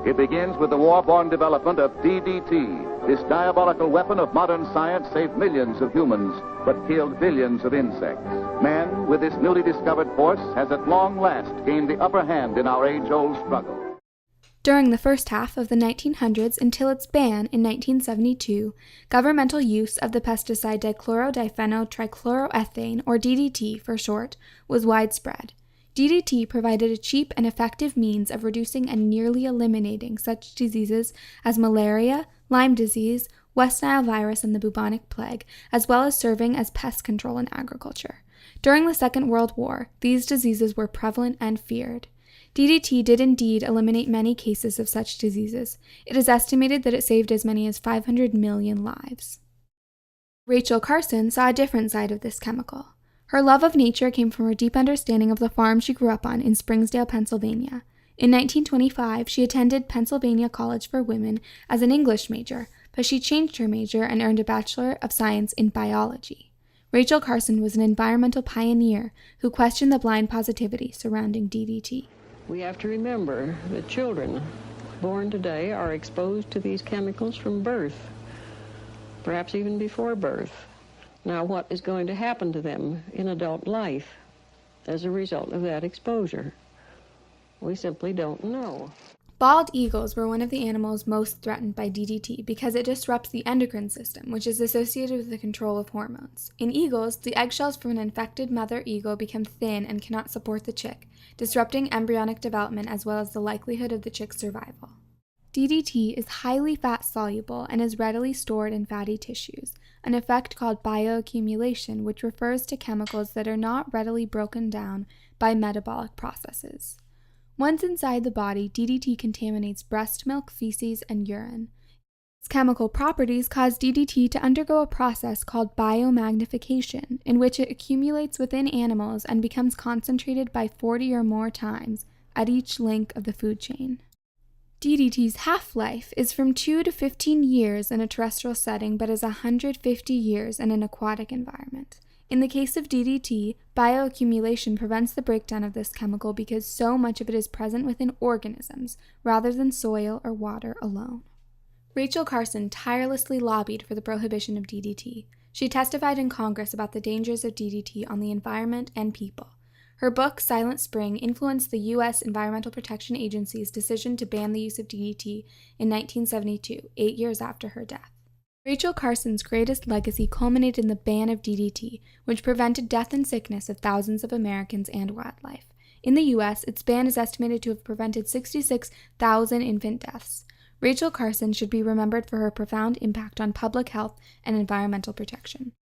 It begins with the war-born development of DDT. This diabolical weapon of modern science saved millions of humans, but killed billions of insects. Man, with this newly discovered force, has at long last gained the upper hand in our age-old struggle. During the first half of the 1900s until its ban in 1972, governmental use of the pesticide dichlorodiphenyltrichloroethane, or DDT for short, was widespread. DDT provided a cheap and effective means of reducing and nearly eliminating such diseases as malaria, Lyme disease, West Nile virus, and the bubonic plague, as well as serving as pest control in agriculture. During the Second World War, these diseases were prevalent and feared. DDT did indeed eliminate many cases of such diseases. It is estimated that it saved as many as 500 million lives. Rachel Carson saw a different side of this chemical. Her love of nature came from her deep understanding of the farm she grew up on in Springsdale, Pennsylvania. In 1925, she attended Pennsylvania College for Women as an English major, but she changed her major and earned a Bachelor of Science in Biology. Rachel Carson was an environmental pioneer who questioned the blind positivity surrounding DDT. We have to remember that children born today are exposed to these chemicals from birth, perhaps even before birth. Now, what is going to happen to them in adult life as a result of that exposure? We simply don't know. Bald eagles were one of the animals most threatened by DDT because it disrupts the endocrine system, which is associated with the control of hormones. In eagles, the eggshells from an infected mother eagle become thin and cannot support the chick, disrupting embryonic development as well as the likelihood of the chick's survival. DDT is highly fat-soluble and is readily stored in fatty tissues, an effect called bioaccumulation, which refers to chemicals that are not readily broken down by metabolic processes. Once inside the body, DDT contaminates breast milk, feces, and urine. Its chemical properties cause DDT to undergo a process called biomagnification, in which it accumulates within animals and becomes concentrated by 40 or more times at each link of the food chain. DDT's half-life is from 2 to 15 years in a terrestrial setting, but is 150 years in an aquatic environment. In the case of DDT, bioaccumulation prevents the breakdown of this chemical because so much of it is present within organisms, rather than soil or water alone. Rachel Carson tirelessly lobbied for the prohibition of DDT. She testified in Congress about the dangers of DDT on the environment and people. Her book, Silent Spring, influenced the U.S. Environmental Protection Agency's decision to ban the use of DDT in 1972, 8 years after her death. Rachel Carson's greatest legacy culminated in the ban of DDT, which prevented death and sickness of thousands of Americans and wildlife. In the U.S., its ban is estimated to have prevented 66,000 infant deaths. Rachel Carson should be remembered for her profound impact on public health and environmental protection.